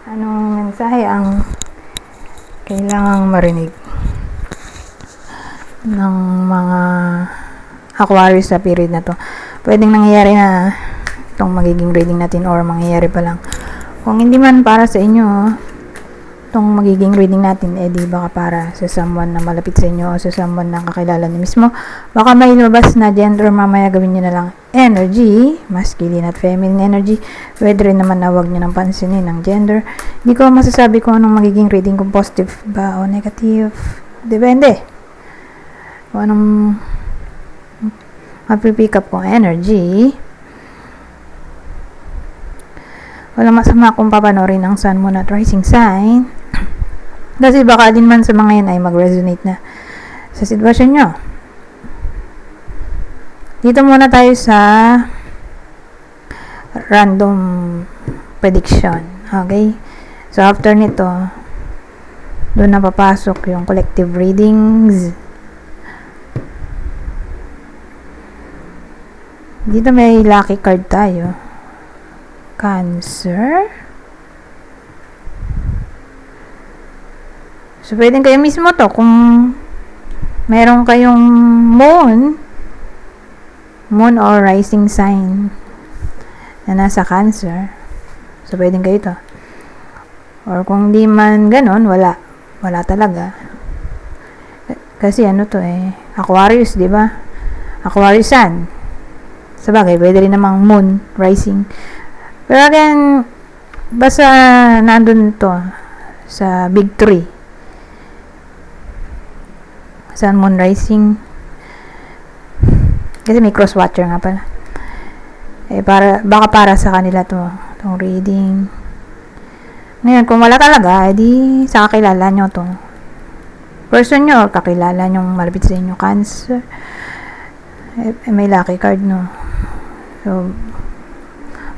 Anong mensahe ang kailangang marinig ng mga Aquarius sa period na to? Pwedeng nangyayari na itong magiging reading natin or mangyayari pa lang. Kung hindi man para sa inyo itong magiging reading natin, di baka para sa someone na malapit sa inyo o sa someone na kakilala niyo mismo. Baka may lumabas na gender, mamaya gawin niyo na lang energy, masculine at feminine energy. Pwede rin naman na huwag niyo nang pansinin ang gender. Hindi ko masasabi kung anong magiging reading, kung positive ba o negative. Depende. Kung anong mapipick up kong energy. Walang masama kung papanorin ang sun, moon at rising sign. Kasi baka din man sa mga yan ay mag-resonate na sa sitwasyon nyo. Dito muna tayo sa random prediction. Okay? So, after nito, doon na papasok yung collective readings. Dito may lucky card tayo. Cancer. So, pwedeng kayo mismo to kung meron kayong moon or rising sign na nasa Cancer. So, pwedeng kayo to. Or kung di man ganon, wala talaga. Kasi ano to Aquarius, di ba? Aquarius sun. Sabagay, pwede rin namang moon, rising. Pero again, basta nandun to sa big 3. Sun, moon, rising. Kasi may cross-watcher nga pala. Baka para sa kanila itong reading. Ngayon, kung wala talaga, edi sa kakilala nyo itong person nyo or kakilala nyo malapit sa inyo, Cancer. May lucky card, no? So,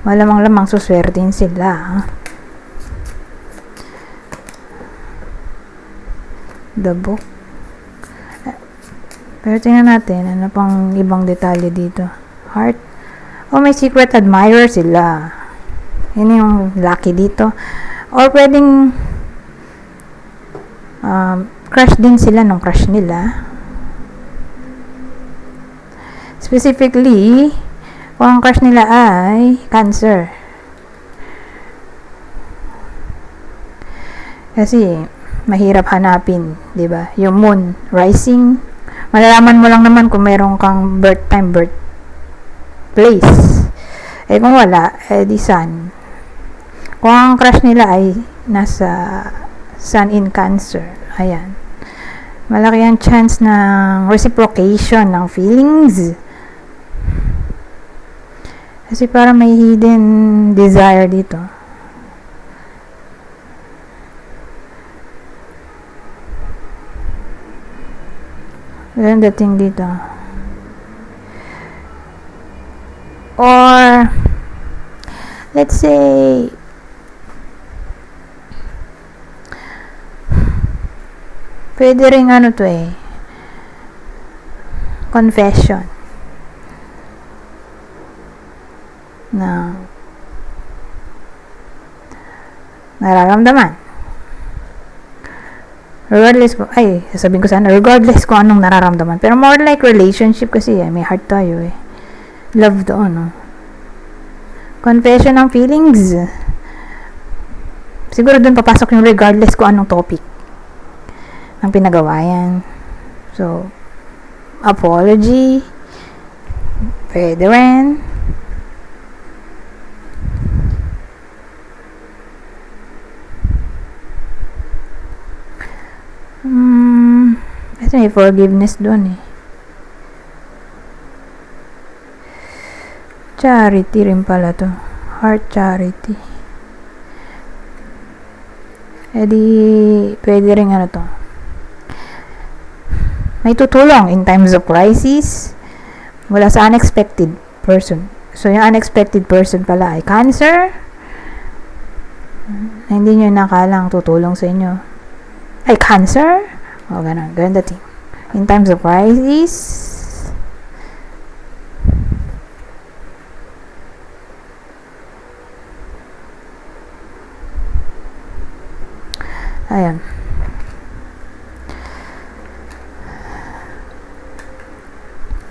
malamang suswertein sila. The book. Pero tingnan natin, ano pang ibang detalye dito. Heart. Oh, may secret admirer sila. Yun yung lucky dito. Or pwedeng crush din sila nung crush nila. Specifically, kung ang crush nila ay Cancer. Kasi mahirap hanapin, 'di ba? Yung moon, rising, malalaman mo lang naman kung meron kang birth time, birth place. Kung wala, di sun. Kung ang crush nila ay nasa sun in Cancer, ayan. Malaki ang chance ng reciprocation ng feelings. Kasi para may hidden desire dito. Ganun dating dito. Or, let's say, pwede rin confession na nararamdaman. Regardless kung anong nararamdaman. Pero more like relationship kasi may heart tayo Love doon, Confession ng feelings. Siguro doon papasok yung regardless kung anong topic ng pinagawayan. So, apology. Pwede rin. Kasi may forgiveness doon Charity rin pala to. Heart charity. Pwede rin to. May tutulong in times of crisis mula sa unexpected person. So, yung unexpected person pala ay Cancer. Hindi nyo nakalang tutulong sa inyo. Ay, Cancer? O, ganun. Ganun dating. In times of crisis, Ayan.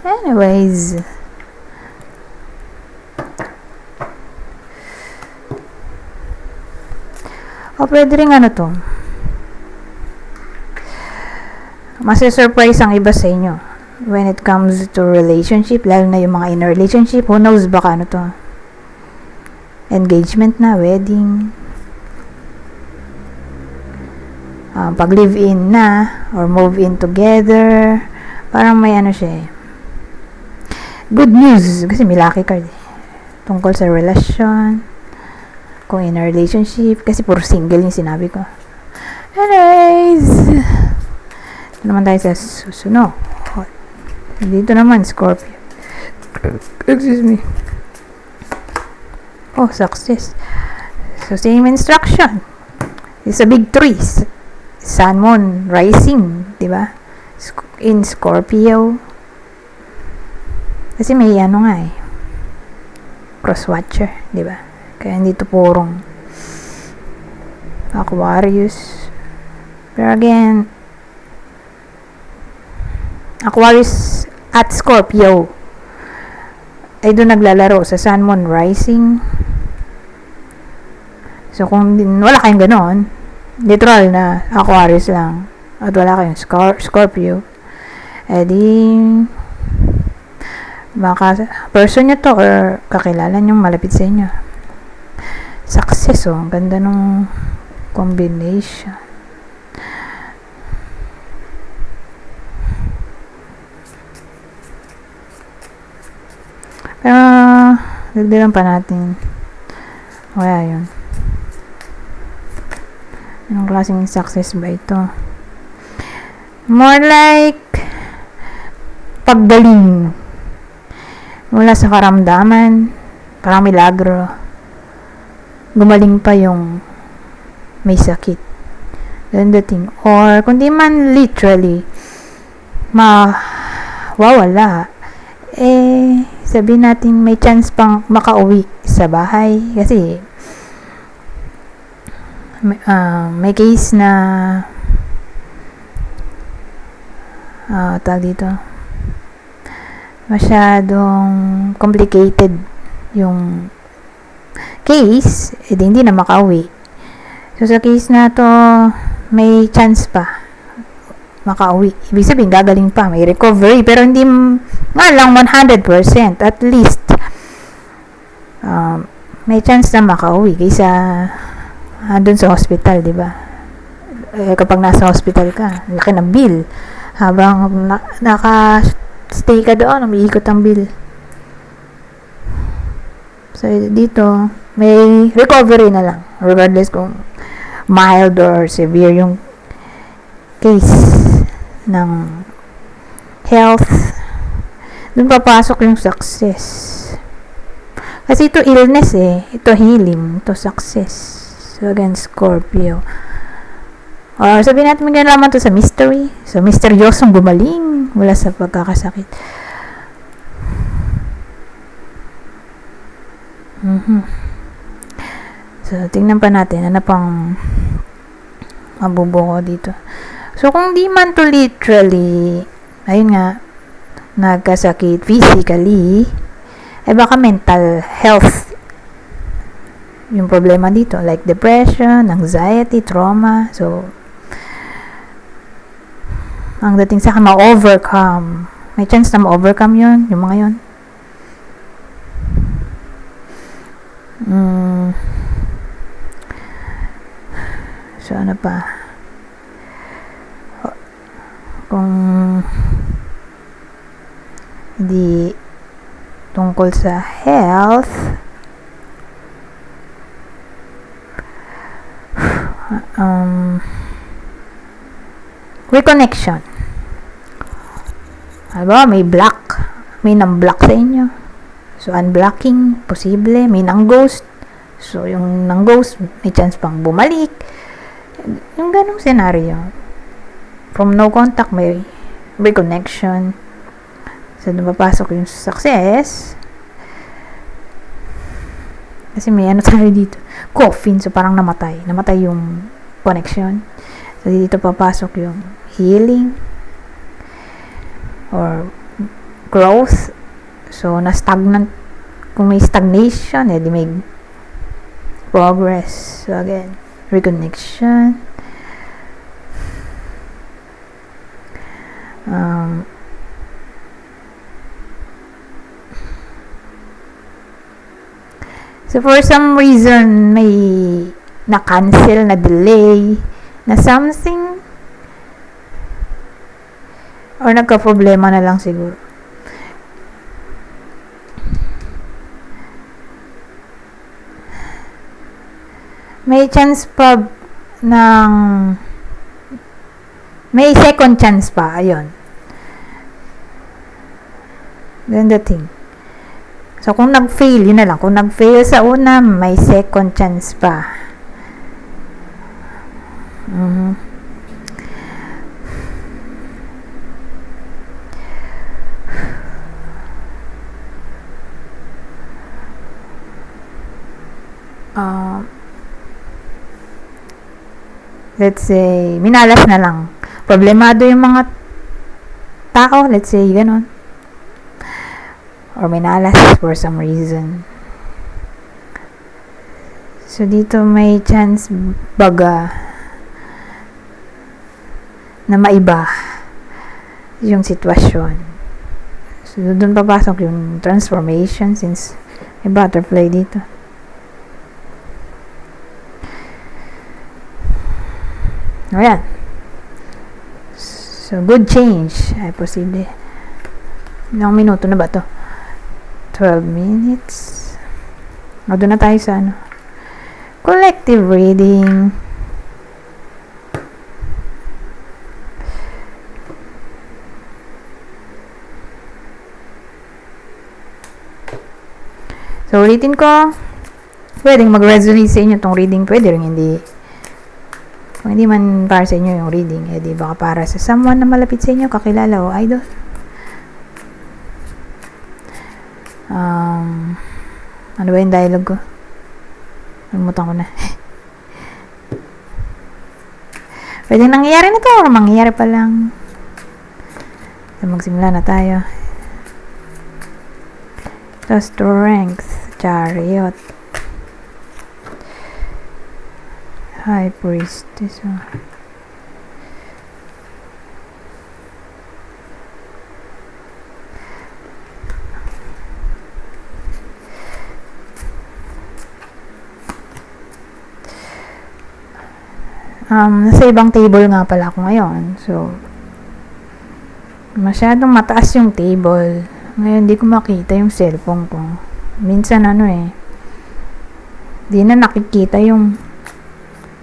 Anyways, pwede rin ano to, masi-surprise ang iba sa inyo when it comes to relationship, lalo na yung mga in a relationship. Who knows, baka ano to, engagement na, wedding, pag live in na or move in together. Parang may ano siya eh, good news, kasi may lucky card eh, tungkol sa relasyon, kung in a relationship, kasi puro single yung sinabi ko. Anyways, ito naman tayo sa susunod. Dito naman, Scorpio. Excuse me. Oh, success. So, same instruction. It's a big 3. Sun, Moon, Rising, diba? In Scorpio. Kasi may ano nga eh, cross-watcher, diba? Kaya hindi to purong Aquarius. Pero again, Aquarius at Scorpio ay doon naglalaro sa Sun, Moon, Rising. So kung wala kayong ganon, literal na Aquarius lang, at wala kayong Scorpio, edi baka person nyo to or kakilala nyo malapit sa inyo. Success, oh. Ang ganda nung combination. Pero dagdagan pa natin. Kaya yun. Anong klaseng success ba ito? More like paggaling mula sa karamdaman, parang milagro. Gumaling pa yung may sakit. Ganun dating. Or, kundi man literally, mawawala. Sabihin natin may chance pang makauwi sa bahay. Kasi, may case na tawag dito, masyadong complicated yung case, hindi na makauwi. So sa case na to, may chance pa makauwi. Ibig sabihin, gagaling pa, may recovery, pero hindi nga lang 100%, at least may chance na makauwi kaysa andun sa hospital, di ba? Kapag nasa hospital ka, laki ng bill habang naka-stay ka doon, umiikot ang bill. So dito may recovery na lang, regardless kung mild or severe yung case ng health. Doon papasok yung success. Kasi ito illness eh, ito healing, ito success. So again, Scorpio. Or sabihin natin may naman to sa mystery. So misteryosong gumaling mula sa pagkakasakit. So tingnan pa natin ano pang mabubuo dito. So kung di man to literally, ayun nga, nagkasakit physically, baka mental health yung problema dito, like depression, anxiety, trauma. So ang dating sa ma-overcome, may chance na ma-overcome yun, yung mga yun. So ano pa, kung hindi tungkol sa health, reconnection. Diba, may block, may nang-block sa inyo, so unblocking posible, may nang-ghost, so yung nang-ghost may chance pang bumalik, yung ganong scenario. From no contact may reconnection. So doon papasok yung success, kasi may ano tayo dito, coffin, so parang namatay yung connection. So, dito papasok yung healing or growth. So, na-stagnant. Kung may stagnation, di may progress. So, again, reconnection. So, for some reason, may na-cancel, na-delay, na something, or nagka-problema na lang siguro. May chance pa ng may second chance pa, ayun. Then the thing. So, kung nag-fail, yun na lang. Kung nag-fail sa una, may second chance pa. Let's say, minalas na lang. Problemado yung mga tao, let's say, ganon. Or minalas for some reason. So, dito may chance baga na maiba yung sitwasyon. So, doon papasok yung transformation since may butterfly dito. Ayan. So, good change ay posible. Ilang minuto na ba to? 12 minutes. Doon na tayo sa ano. Collective reading. So, ulitin ko. Pwedeng mag-resonate sa inyo itong reading. Pwede rin hindi. Kung hindi man para sa inyo yung reading, di baka para sa someone na malapit sa inyo, kakilala o idol. Ano ba yung dialogue ko? Nalimutan ko na. Pwede nangyayari na to o mangyayari pa lang. So, magsimula na tayo. The Strength, Chariot, High Priestess. Nasa ibang table nga pala ako ngayon. So, masyadong mataas yung table. Ngayon, hindi ko makita yung cellphone ko. Minsan, di na nakikita yung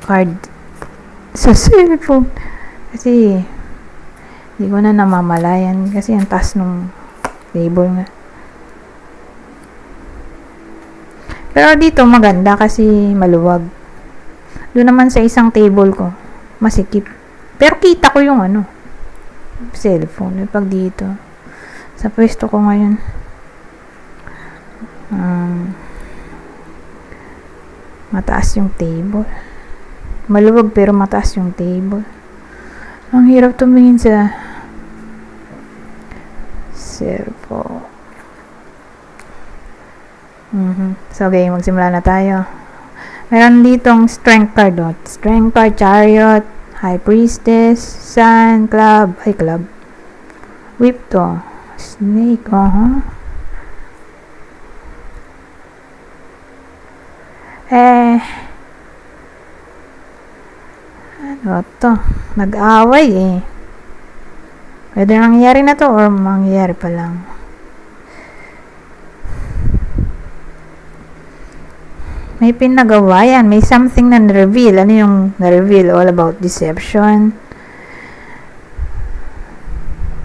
card sa cellphone. Kasi, hindi ko na namamalayan. Kasi, ang taas nung table nga. Pero dito, maganda kasi maluwag. Doon naman sa isang table ko, masikip. Pero kita ko yung cellphone. Pag dito, sa pwesto ko ngayon, mataas yung table. Maluwag pero mataas yung table. Ang hirap tumingin sa cellphone. So, okay, magsimula na tayo. Meron ditong Strength card. Strength card, Chariot, High Priestess, Sun, Club. Ay, Club. Whip to. Snake, ano to? Nag-away Pwede nangyayari na to or mangyayari pa lang. May pinagawa yan. May something na na-reveal. Ano yung na-reveal? All about deception.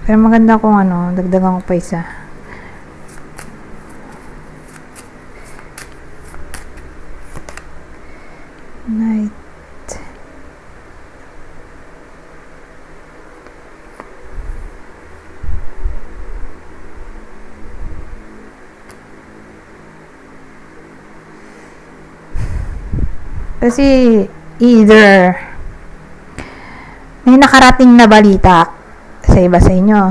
Pero maganda kung dagdagan ko pa isa. Night. Kasi either may nakarating na balita sa iba sa inyo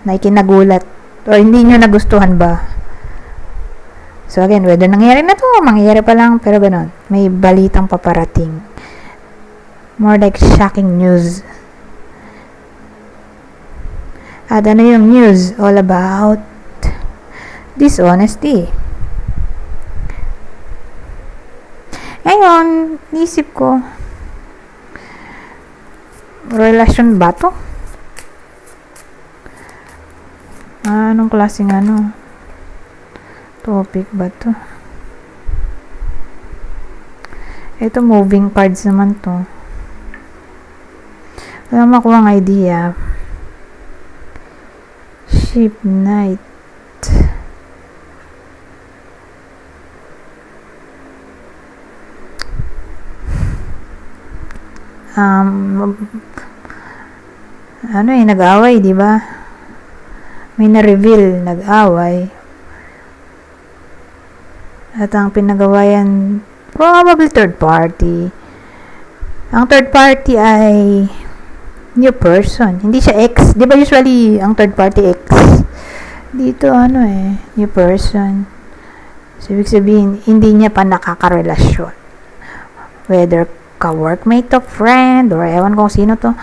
na ikinagulat or hindi nyo nagustuhan ba? So again, whether nangyayari na to, mangyayari pa lang, pero ganon. May balitang paparating. More like shocking news. At ano yung news? All about dishonesty. Ngayon, isip ko, relasyon ba to? Anong klaseng topic ba to? Ito, moving cards naman to. Wala makuha ang idea. Ship Knight. Nag-away, di ba? May na-reveal, nag-away. At ang pinagawayan, probably third party. Ang third party ay new person. Hindi siya ex. Di ba usually ang third party ex? Dito new person. So, ibig sabihin, hindi niya pa nakakarelasyon. Whether ka-workmate to, friend, or ewan kung sino to.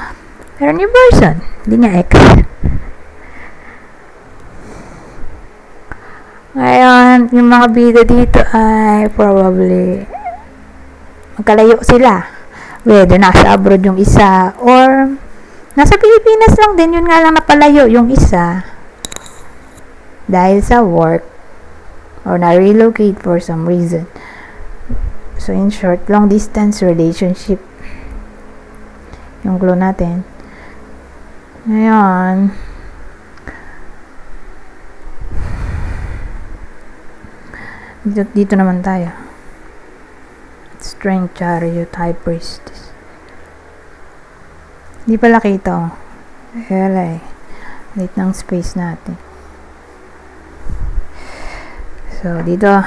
Pero new person. Hindi niya ex. Ngayon, yung mga bida dito ay probably magkalayo sila. Whether nasa abroad yung isa or nasa Pilipinas lang din, yun nga lang napalayo yung isa dahil sa work or na-relocate for some reason. So, in short, long distance relationship yung clue natin. Ngayon, dito naman tayo. Strength, Chariot, High Priestess. Hindi pala kita Late ng space natin. So, dito,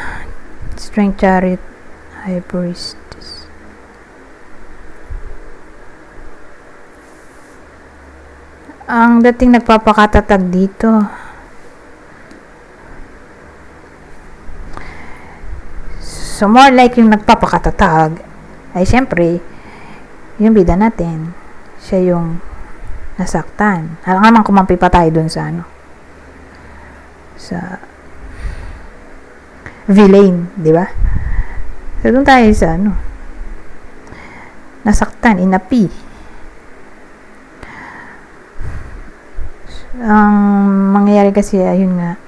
Strength, Chariot, High Priestess. Ang dating nagpapakatatag dito, so more like yung nagpapakatatag ay syempre yung bida natin, siya yung nasaktan. Alam naman kumampi pa tayo dun sa sa villain, di ba? So dun tayo sa nasaktan, inapi. Ang mangyayari kasi ayun nga,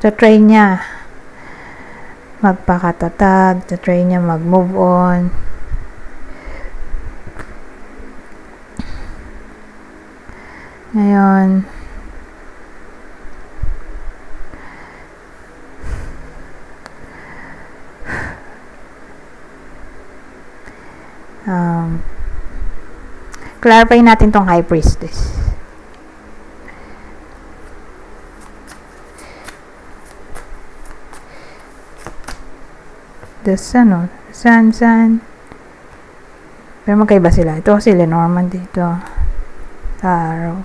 so try niya magpakatatag, to try niya mag-move on. Ngayon, clarify natin tong High Priestess. The Sun, Sun. Pero magkaiba sila. Ito kasi Lenormand dito. Tarot.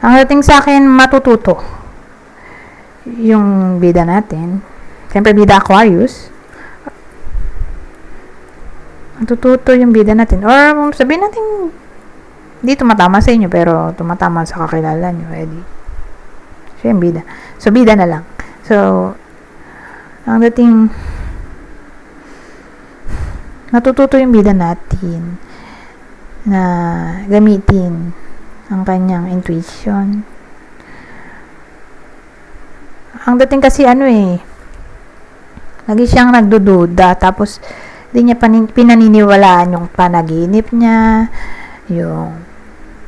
Ang dating sa akin, matututo. Yung bida natin. Siyempre, bida Aquarius. Matututo yung bida natin. Or, sabihin natin, hindi tumatama sa inyo, pero tumatama sa kakilala nyo. Siya yung bida. So, bida na lang. So, ang dating natututo yung bida natin na gamitin ang kanyang intuition. Ang dating kasi lagi siyang nagdududa, tapos hindi niya pinaniniwalaan yung panaginip niya, yung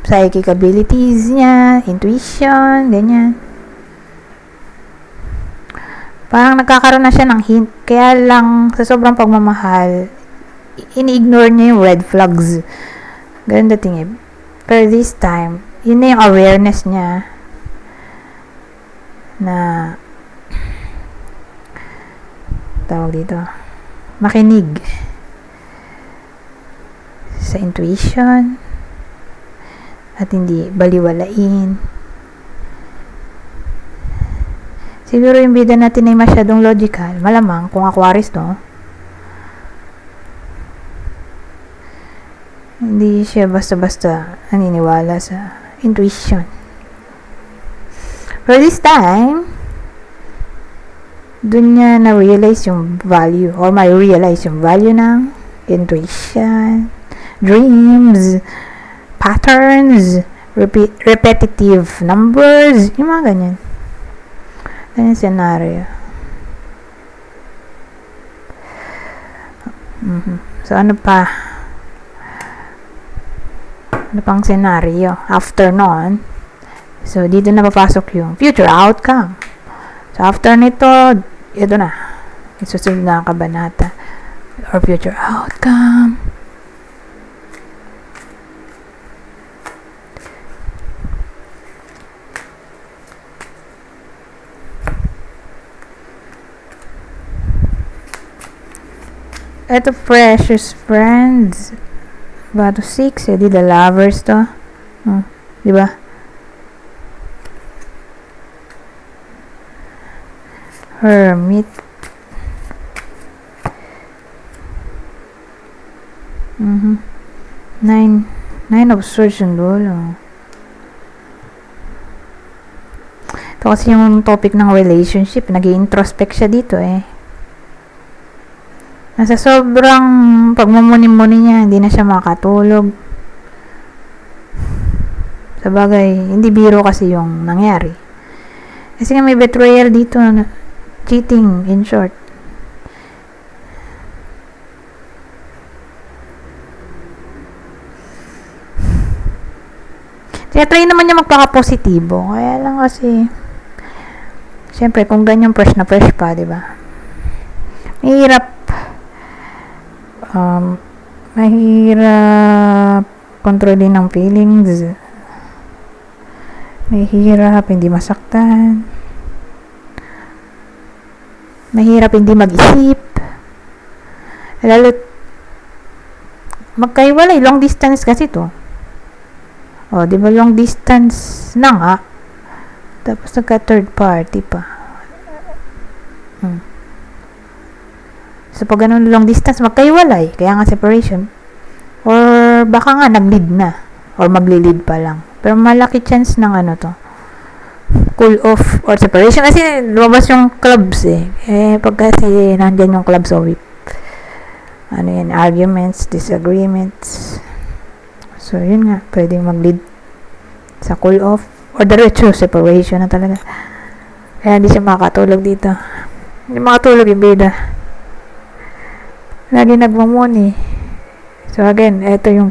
psychic abilities niya, intuition, ganyan. Parang nagkakaroon na siya ng hint. Kaya lang, sa sobrang pagmamahal, ini-ignore niya yung red flags. Ganun dating Pero this time, yun na yung awareness niya na tawag dito, makinig sa intuition at hindi baliwalain. Siguro yung bida natin ay masyadong logical. Malamang kung Aquarius to, hindi siya basta-basta naniniwala sa intuition. For this time, dun niya na-realize yung value or may realize yung value ng intuition, dreams, patterns, repetitive numbers, yung mga ganyan. Ganyan scenario. So, ano pa? Ano pang scenario? After nun, so, dito na papasok yung future outcome. So, after nito, ito na. Isusunod na ang kabanata. Or future outcome. Ito, precious friends. Bato 6, di the lovers to. Di ba? Hermit. Nine of Swords yung dulo. Ito kasi yung topic ng relationship. Nag-i-introspect siya dito eh. Nasa sobrang pagmumuni-muni niya, hindi na siya makatulog. Sa bagay, hindi biro kasi yung nangyari. Kasi nga may betrayal dito, cheating in short. Kaya try naman niya magpaka-positibo. Kaya lang kasi, syempre, kung ganyan fresh na fresh pa, diba? Mahirap kontrolin ng feelings. Mahirap hindi masaktan. Mahirap hindi mag-isip. Lalo magkaiwalay, long distance kasi to. O, di ba long distance na nga. Tapos nagka third party pa. So, pag ganun long distance, magkaiwalay. Kaya nga separation. Or, baka nga nag-lead na. Or magli-lead pa lang. Pero malaki chance ng ano to. Cool off or separation. Kasi lumabas yung clubs eh. Pag kasi nandyan yung clubs o whip. Ano yan, arguments, disagreements. So, yun nga. Pwedeng mag-lead sa cool off. Or diretso, separation na talaga. Kaya hindi siya makatulog dito. Hindi makatulog yung bida. Lagi nagmumuni. So again, ito yung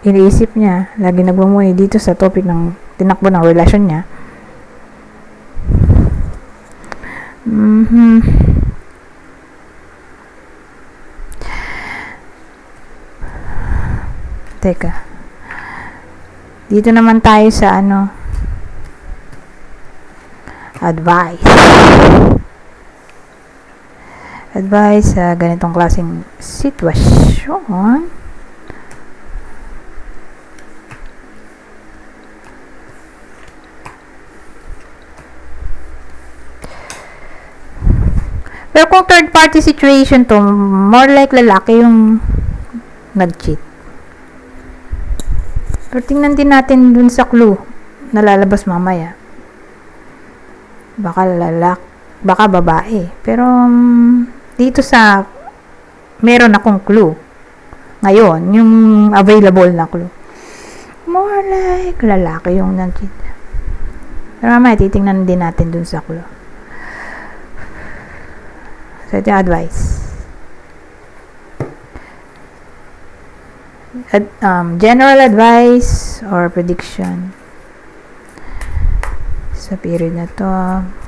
iniisip niya. Lagi nagmumuni dito sa topic ng tinakbo ng relasyon niya. Teka. Dito naman tayo sa advice sa ganitong klaseng sitwasyon. Pero kung third party situation to, more like lalaki yung nag-cheat. Pero tingnan din natin dun sa clue na lalabas mamaya. Baka lalaki, baka babae. Pero dito sa meron akong clue ngayon, yung available na clue, more like lalaki yung nag-cheat. Pero mamaya titingnan din natin dun sa clue. So ito yung advice. General advice or prediction sa period na to.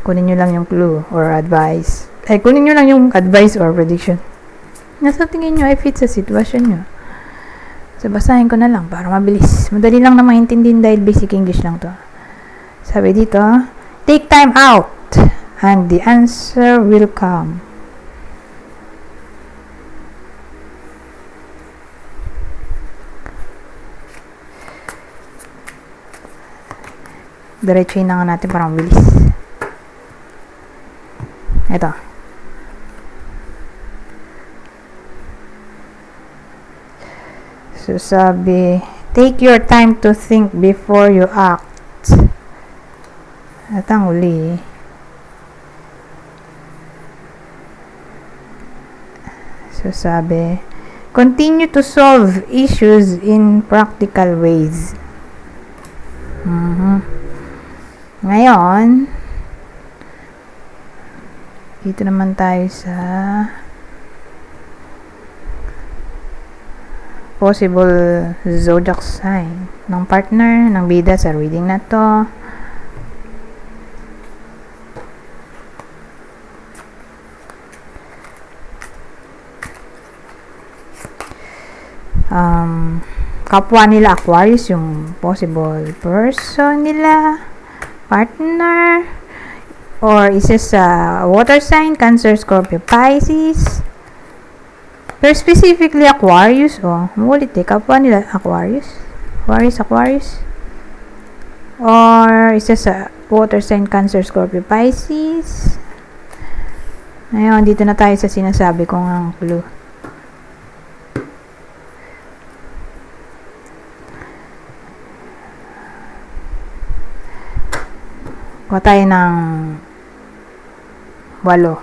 Kunin nyo lang yung clue or advice. Kunin nyo lang yung advice or prediction. Nasa tingin nyo ay fit sa sitwasyon nyo. So, basahin ko na lang para mabilis. Madali lang na maintindihan dahil basic English lang to. Sabi dito, take time out and the answer will come. Diretsuhin na nga natin para mabilis. Ito. So, sabi, take your time to think before you act. At ang uli. So, sabi, continue to solve issues in practical ways. Ngayon, dito naman tayo sa possible zodiac sign ng partner, ng bida sa reading na to. Kapwa nila Aquarius, yung possible person nila, partner, or isa sa water sign, Cancer, Scorpio, Pisces. Pero specifically Aquarius, mulit kapwa nila Aquarius. Aquarius. Or isa sa water sign, Cancer, Scorpio, Pisces. Ngayon, dito na tayo sa sinasabi kong ang clue. Kuha tayo ng 8.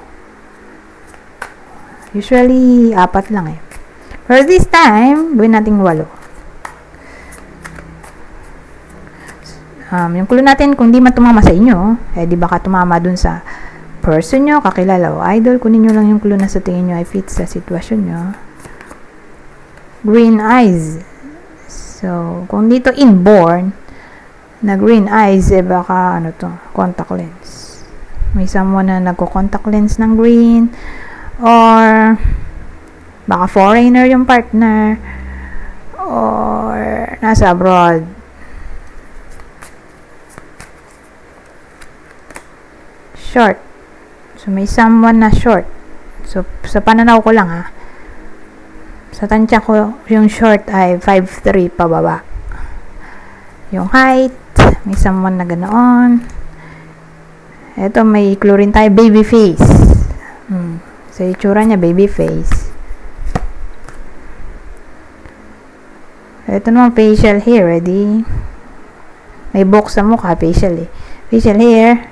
Usually, 4 lang eh. For this time, gawin natin 8. Yung clue natin, kung di man tumama sa inyo, di baka tumama dun sa person nyo, kakilala o idol, kunin nyo lang yung clue na sa tingin nyo ay fit sa sitwasyon nyo. Green eyes. So, kung dito inborn, na green eyes, baka contact lens. May someone na nagko-contact lens ng green, or baka foreigner yung partner, or nasa abroad. Short. So, may someone na short. So, sa pananaw ko lang sa tansya ko, yung short ay 5'3" pababa. Yung height, may someone na ganoon. Ito, may clue rin tayo, baby face. So, itsura niya, baby face. Ito naman, facial hair, ready? May box sa mukha, facial facial hair.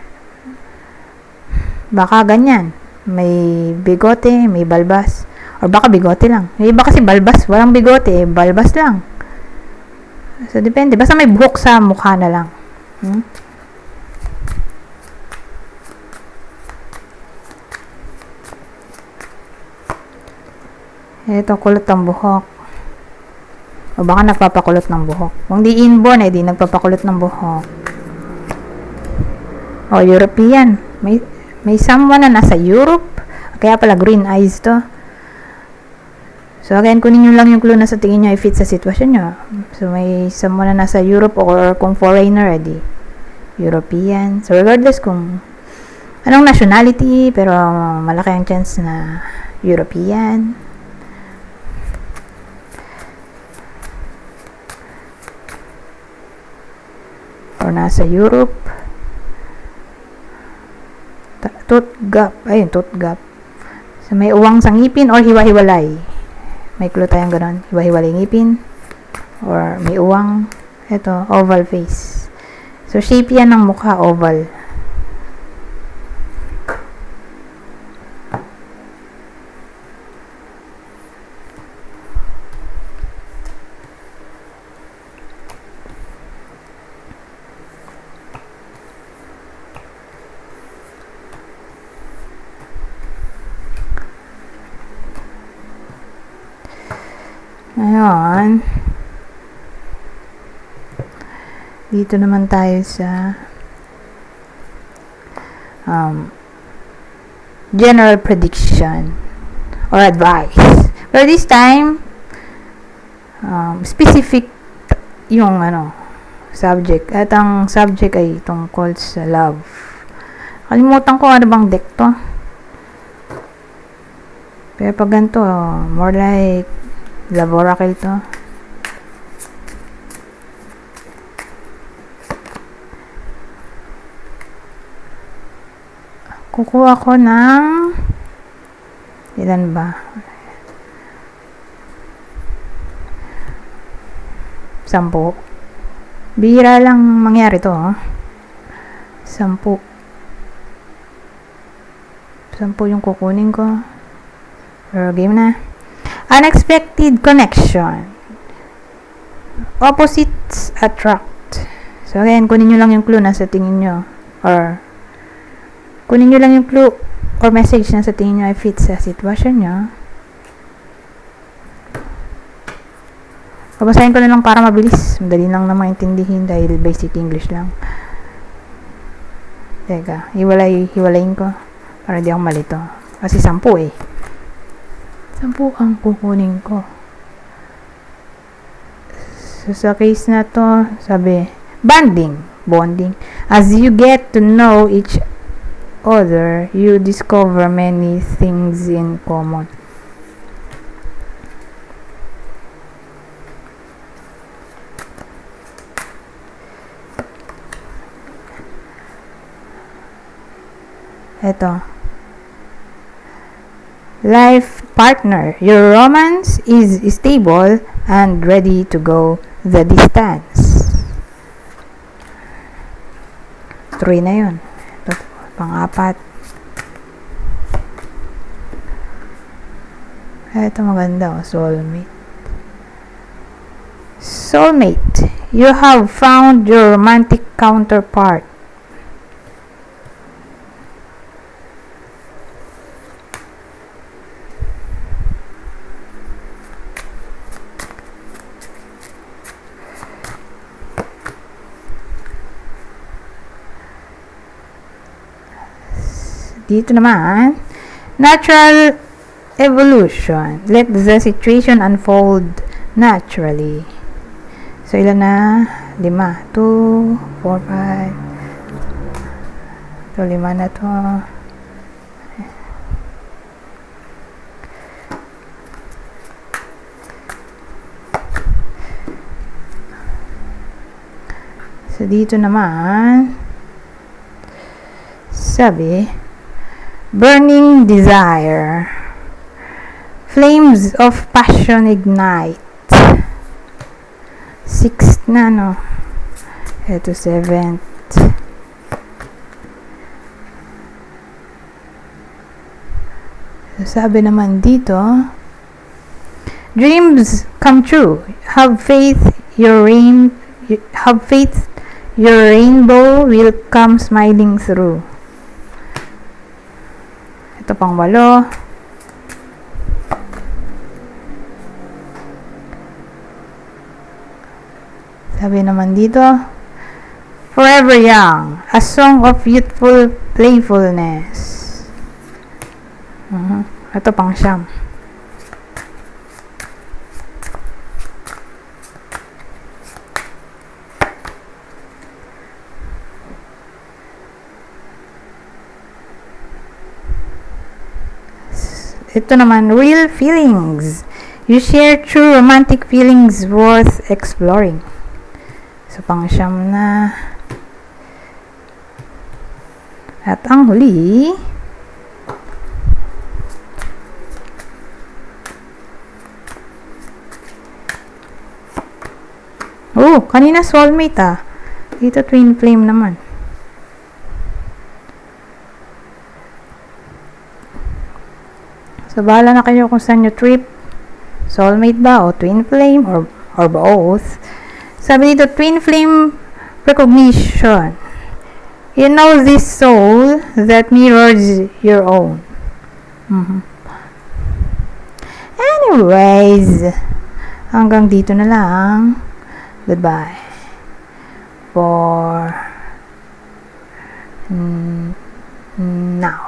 Baka ganyan. May bigote, may balbas. Or baka bigote lang. May iba kasi balbas, walang bigote, balbas lang. So, depende. Basta may buhok sa mukha na lang. Ito, kulot ang buhok. O baka nagpapakulot ng buhok. Kung di inborn, di nagpapakulot ng buhok. O, European. May someone na nasa Europe. Kaya pala green eyes to. So, again, kunin nyo lang yung clue na sa tingin nyo ay fit sa sitwasyon nyo. So, may someone na nasa Europe, or kung foreigner, European. So, regardless kung anong nationality, pero malaki ang chance na European. Or nasa Europe. Tooth gap. Ayun, tooth gap. So, may uwang sa ngipin or hiwa-hiwalay. May clue tayong ganon. Hiwa-hiwalay ngipin. Or may uwang. Ito, oval face. So, shape yan ng mukha, oval. Ngayon, dito naman tayo sa general prediction or advice. Pero this time, specific yung subject. At ang subject ay tungkol sa love. Kalimutan ko ano bang deck to. Pero pag ganito, more like Love Oracle to. kukuha ko ng ilan ba? 10. Bihira lang mangyari to, 10 yung kukunin ko. Pero game na. Unexpected connection. Opposites attract. So again, kunin nyo lang yung clue na sa tingin nyo, or kunin nyo lang yung clue or message na sa tingin nyo ay fit sa sitwasyon nyo. Babasahin ko na lang para mabilis. Madali lang na maintindihin dahil basic English lang. Teka, hiwalayin ko para di ako malito. Kasi 10 eh. 10 ang kukunin ko. So, sa case na to, sabi, bonding. As you get to know each other, you discover many things in common. Ito. Life partner. Your romance is stable and ready to go the distance. 3 na yun. Ito, pang-4. Ito maganda, soulmate. Soulmate. You have found your romantic counterpart. Dito naman, natural evolution. Let the situation unfold naturally. So, ilan na? 5. 2, 4, 5. Ito, 5 na to. So, dito naman, sabi, burning desire. Flames of passion ignite. 6th na, no? Ito, 7th. Sabi naman dito, dreams come true. Have faith your rainbow will come smiling through. Ito pang 8. Sabi naman dito, forever young, a song of youthful playfulness. Ito pang 9. Ito naman, real feelings. You share true romantic feelings worth exploring. So, pang 9 na. At ang huli, kanina soulmate Dito twin flame naman. So, bahala na kayo kung saan nyo trip. Soulmate ba o twin flame or both. Sabi dito, twin flame recognition. You know this soul that mirrors your own. Anyways, hanggang dito na lang. Goodbye. For now.